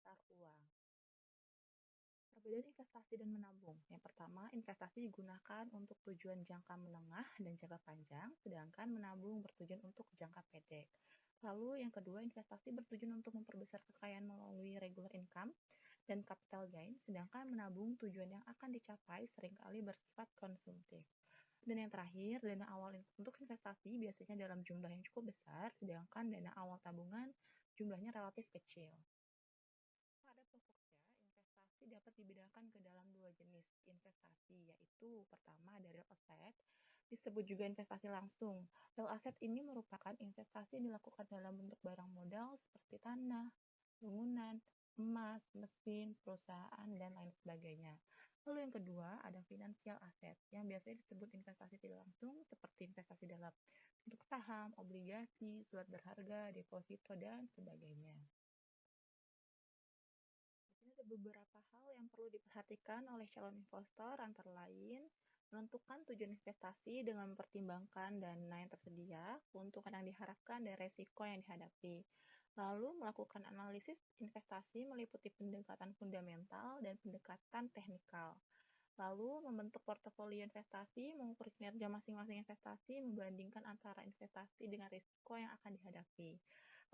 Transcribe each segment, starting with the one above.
pasar uang. Perbedaan investasi dan menabung. Yang pertama, investasi digunakan untuk tujuan jangka menengah dan jangka panjang, sedangkan menabung bertujuan untuk jangka pendek. Lalu yang kedua, investasi bertujuan untuk memperbesar kekayaan melalui regular income dan capital gain, sedangkan menabung tujuan yang akan dicapai seringkali bersifat konsumtif. Dan yang terakhir, dana awal untuk investasi biasanya dalam jumlah yang cukup besar, sedangkan dana awal tabungan jumlahnya relatif kecil. Pada pokoknya, investasi dapat dibedakan ke dalam dua jenis investasi, yaitu pertama ada real asset, disebut juga investasi langsung. Real asset ini merupakan investasi yang dilakukan dalam bentuk barang modal seperti tanah, bangunan, emas, mesin, perusahaan, dan lain sebagainya. Lalu yang kedua, ada financial asset, yang biasanya disebut investasi tidak langsung, seperti investasi dalam bentuk saham, obligasi, surat berharga, deposito, dan sebagainya. Ini ada beberapa hal yang perlu diperhatikan oleh calon investor, antara lain menentukan tujuan investasi dengan mempertimbangkan dana yang tersedia, keuntungan yang diharapkan, dan resiko yang dihadapi. Lalu melakukan analisis investasi meliputi pendekatan fundamental dan pendekatan teknikal. Lalu membentuk portofolio investasi, mengukur kinerja masing-masing investasi, membandingkan antara investasi dengan risiko yang akan dihadapi.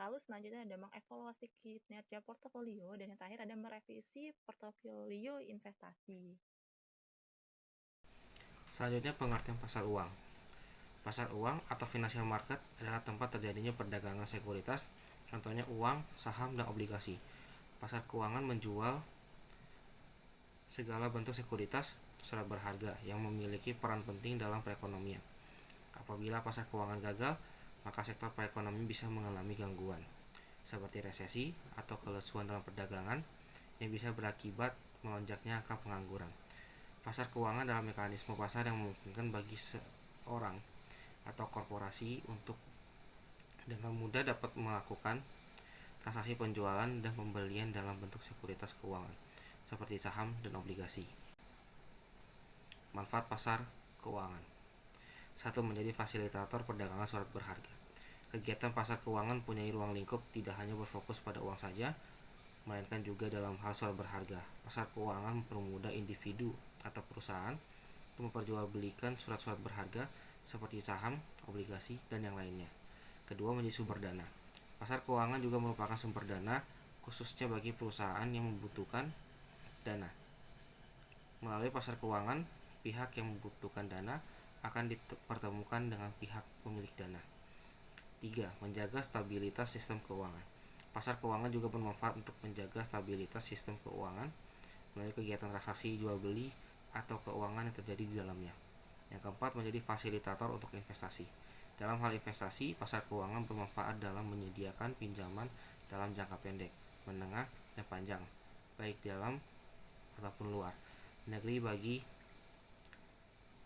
Lalu selanjutnya ada mengevaluasi kinerja portofolio, dan yang terakhir ada merevisi portofolio investasi. Selanjutnya, pengertian pasar uang. Pasar uang atau financial market adalah tempat terjadinya perdagangan sekuritas, contohnya uang, saham, dan obligasi. Pasar keuangan menjual segala bentuk sekuritas surat berharga yang memiliki peran penting dalam perekonomian. Apabila pasar keuangan gagal, maka sektor perekonomian bisa mengalami gangguan, seperti resesi atau kelesuan dalam perdagangan yang bisa berakibat melonjaknya angka pengangguran. Pasar keuangan adalah mekanisme pasar yang memungkinkan bagi seorang atau korporasi untuk dengan mudah dapat melakukan transaksi penjualan dan pembelian dalam bentuk sekuritas keuangan, seperti saham dan obligasi. Manfaat pasar keuangan. 1. Menjadi fasilitator perdagangan surat berharga. Kegiatan pasar keuangan punya ruang lingkup tidak hanya berfokus pada uang saja, melainkan juga dalam hal surat berharga. Pasar keuangan mempermudah individu atau perusahaan untuk memperjualbelikan surat-surat berharga seperti saham, obligasi, dan yang lainnya. Kedua, menjadi sumber dana. Pasar keuangan juga merupakan sumber dana, khususnya bagi perusahaan yang membutuhkan dana. Melalui pasar keuangan, pihak yang membutuhkan dana akan dipertemukan dengan pihak pemilik dana. 3. Menjaga stabilitas sistem keuangan. Pasar keuangan juga bermanfaat untuk menjaga stabilitas sistem keuangan melalui kegiatan transaksi jual beli atau keuangan yang terjadi di dalamnya. Yang keempat, menjadi fasilitator untuk investasi. Dalam hal investasi, pasar keuangan bermanfaat dalam menyediakan pinjaman dalam jangka pendek, menengah, dan panjang, baik dalam ataupun luar negeri bagi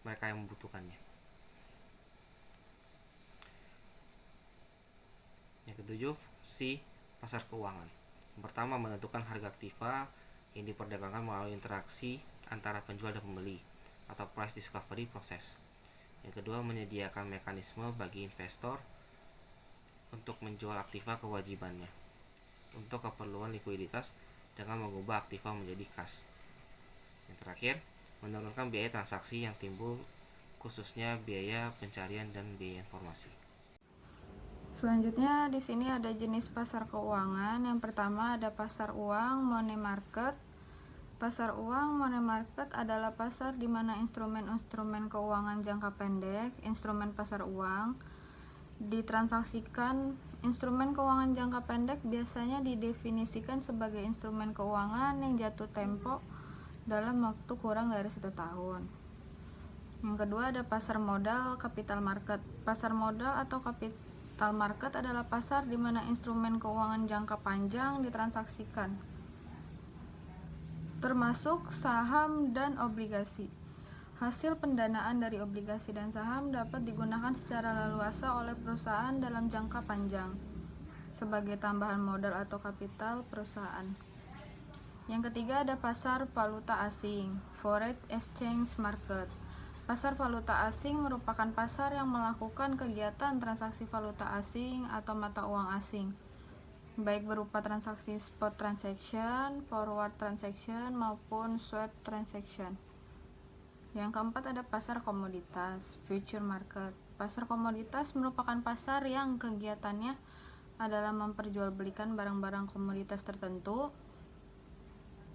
mereka yang membutuhkannya. Yang ketujuh, fungsi pasar keuangan. Yang pertama, menentukan harga aktiva yang diperdagangkan melalui interaksi antara penjual dan pembeli atau price discovery process. Yang kedua, menyediakan mekanisme bagi investor untuk menjual aktiva kewajibannya untuk keperluan likuiditas dengan mengubah aktiva menjadi kas. Yang terakhir, menurunkan biaya transaksi yang timbul, khususnya biaya pencarian dan biaya informasi. Selanjutnya di sini ada jenis pasar keuangan. Yang pertama ada pasar uang money market. Pasar uang money market adalah pasar di mana instrumen-instrumen keuangan jangka pendek, instrumen pasar uang, ditransaksikan. Instrumen keuangan jangka pendek biasanya didefinisikan sebagai instrumen keuangan yang jatuh tempo dalam waktu kurang dari 1 tahun. Yang kedua ada pasar modal capital market. Pasar modal atau capital market adalah pasar di mana instrumen keuangan jangka panjang ditransaksikan, termasuk saham dan obligasi. Hasil pendanaan dari obligasi dan saham dapat digunakan secara leluasa oleh perusahaan dalam jangka panjang sebagai tambahan modal atau kapital perusahaan. Yang ketiga ada pasar valuta asing, foreign exchange market. Pasar valuta asing merupakan pasar yang melakukan kegiatan transaksi valuta asing atau mata uang asing. baik berupa transaksi spot transaction, forward transaction, maupun swap transaction. Yang keempat ada pasar komoditas, future market. Pasar komoditas merupakan pasar yang kegiatannya adalah memperjualbelikan barang-barang komoditas tertentu.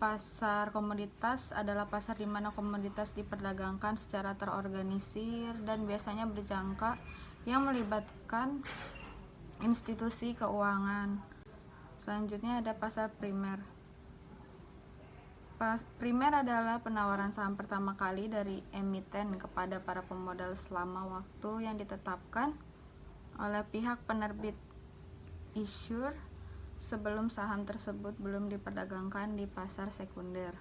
Pasar komoditas adalah pasar di mana komoditas diperdagangkan secara terorganisir dan biasanya berjangka yang melibatkan institusi keuangan. Selanjutnya ada pasar primer. Primer adalah penawaran saham pertama kali dari emiten kepada para pemodal selama waktu yang ditetapkan oleh pihak penerbit issuer sebelum saham tersebut belum diperdagangkan di pasar sekunder.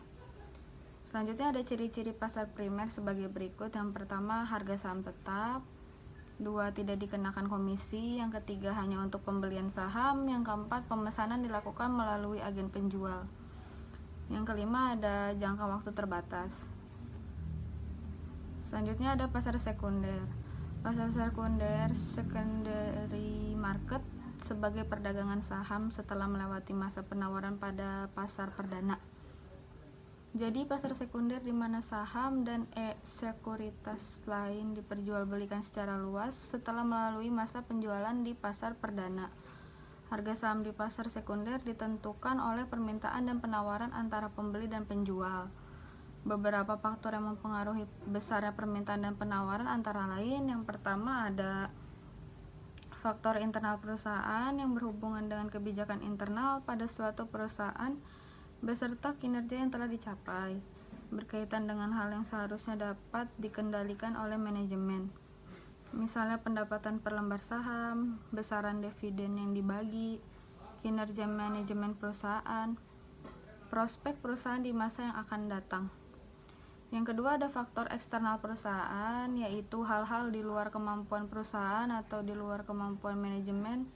Selanjutnya ada ciri-ciri pasar primer sebagai berikut. Yang pertama, harga saham tetap. 2, tidak dikenakan komisi. Yang ketiga, hanya untuk pembelian saham. Yang keempat, pemesanan dilakukan melalui agen penjual. Yang kelima, ada jangka waktu terbatas. Selanjutnya ada pasar sekunder. Pasar sekunder, secondary market, sebagai perdagangan saham setelah melewati masa penawaran pada pasar perdana. Jadi pasar sekunder di mana saham dan sekuritas lain diperjualbelikan secara luas setelah melalui masa penjualan di pasar perdana. Harga saham di pasar sekunder ditentukan oleh permintaan dan penawaran antara pembeli dan penjual. Beberapa faktor yang mempengaruhi besarnya permintaan dan penawaran antara lain, yang pertama ada faktor internal perusahaan yang berhubungan dengan kebijakan internal pada suatu perusahaan beserta kinerja yang telah dicapai, berkaitan dengan hal yang seharusnya dapat dikendalikan oleh manajemen. Misalnya pendapatan per lembar saham, besaran dividen yang dibagi, kinerja manajemen perusahaan, prospek perusahaan di masa yang akan datang. Yang kedua ada faktor eksternal perusahaan, yaitu hal-hal di luar kemampuan perusahaan atau di luar kemampuan manajemen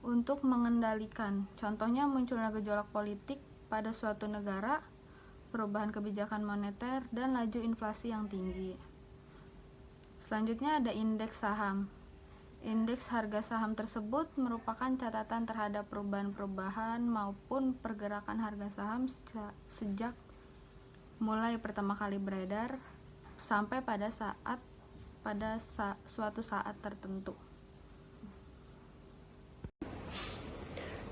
untuk mengendalikan. Contohnya munculnya gejolak politik pada suatu negara, perubahan kebijakan moneter, dan laju inflasi yang tinggi. Selanjutnya ada indeks saham. Indeks harga saham tersebut merupakan catatan terhadap perubahan-perubahan maupun pergerakan harga saham sejak mulai pertama kali beredar sampai pada suatu saat tertentu.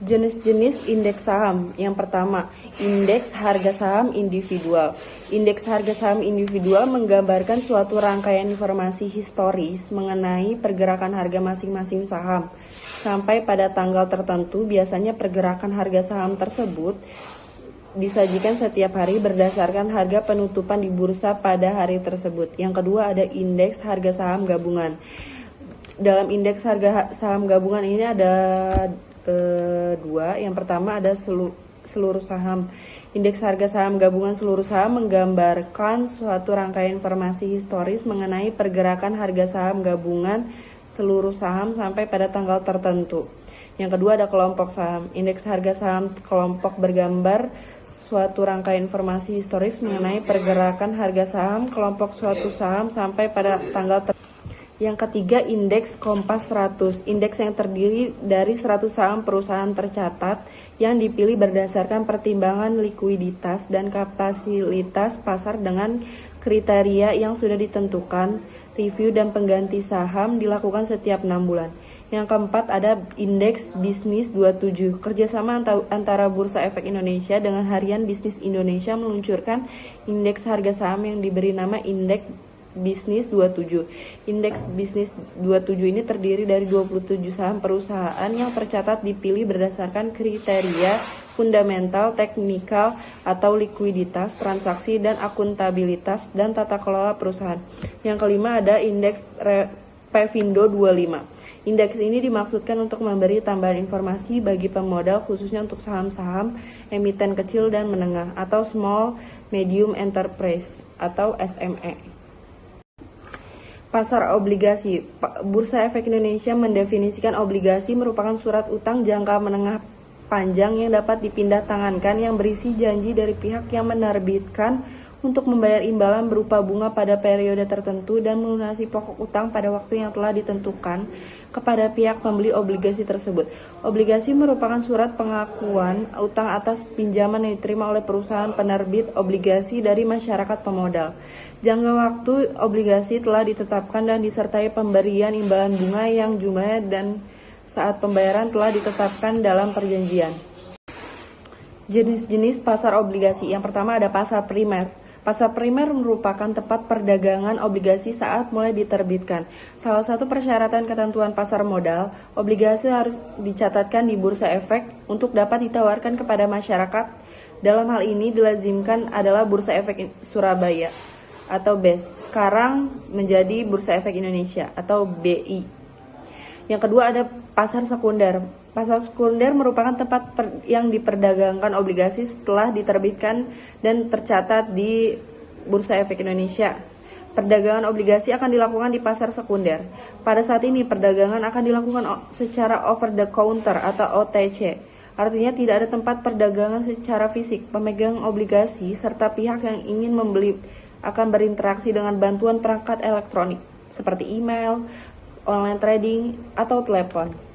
Jenis-jenis indeks saham. Yang pertama, indeks harga saham individual. Indeks harga saham individual menggambarkan suatu rangkaian informasi historis mengenai pergerakan harga masing-masing saham. Sampai pada tanggal tertentu, biasanya pergerakan harga saham tersebut disajikan setiap hari berdasarkan harga penutupan di bursa pada hari tersebut. Yang kedua ada indeks harga saham gabungan. Dalam indeks harga saham gabungan ini ada dua. Yang pertama ada seluruh saham. Indeks harga saham gabungan seluruh saham menggambarkan suatu rangkaian informasi historis mengenai pergerakan harga saham gabungan seluruh saham sampai pada tanggal tertentu. Yang kedua ada kelompok saham. Indeks harga saham kelompok bergambar suatu rangkaian informasi historis mengenai pergerakan harga saham kelompok suatu saham sampai pada tanggal tertentu. Yang ketiga, indeks Kompas 100. Indeks yang terdiri dari 100 saham perusahaan tercatat yang dipilih berdasarkan pertimbangan likuiditas dan kapasitas pasar dengan kriteria yang sudah ditentukan. Review dan pengganti saham dilakukan setiap 6 bulan. Yang keempat ada indeks bisnis 27. Kerjasama antara Bursa Efek Indonesia dengan Harian Bisnis Indonesia meluncurkan indeks harga saham yang diberi nama indeks Bisnis 27. Indeks Bisnis 27 ini terdiri dari 27 saham perusahaan yang tercatat dipilih berdasarkan kriteria fundamental, teknikal, atau likuiditas, transaksi, dan akuntabilitas dan tata kelola perusahaan. Yang kelima ada indeks Pevindo 25. Indeks ini dimaksudkan untuk memberi tambahan informasi bagi pemodal khususnya untuk saham-saham emiten kecil dan menengah atau Small Medium Enterprise atau SME. Pasar obligasi. Bursa Efek Indonesia mendefinisikan obligasi merupakan surat utang jangka menengah panjang yang dapat dipindah tangankan yang berisi janji dari pihak yang menerbitkan untuk membayar imbalan berupa bunga pada periode tertentu dan melunasi pokok utang pada waktu yang telah ditentukan kepada pihak pembeli obligasi tersebut. Obligasi merupakan surat pengakuan utang atas pinjaman yang diterima oleh perusahaan penerbit obligasi dari masyarakat pemodal. Jangka waktu obligasi telah ditetapkan dan disertai pemberian imbalan bunga yang jumlahnya dan saat pembayaran telah ditetapkan dalam perjanjian. Jenis-jenis pasar obligasi. Yang pertama ada pasar primer. Pasar primer merupakan tempat perdagangan obligasi saat mulai diterbitkan. Salah satu persyaratan ketentuan pasar modal, obligasi harus dicatatkan di Bursa Efek untuk dapat ditawarkan kepada masyarakat. Dalam hal ini dilazimkan adalah Bursa Efek Surabaya atau BES. Sekarang menjadi Bursa Efek Indonesia atau BI. Yang kedua ada pasar sekunder. Pasar sekunder merupakan tempat yang diperdagangkan obligasi setelah diterbitkan dan tercatat di Bursa Efek Indonesia. Perdagangan obligasi akan dilakukan di pasar sekunder. Pada saat ini perdagangan akan dilakukan secara over the counter atau OTC. Artinya tidak ada tempat perdagangan secara fisik. Pemegang obligasi serta pihak yang ingin membeli akan berinteraksi dengan bantuan perangkat elektronik seperti email, online trading, atau telepon.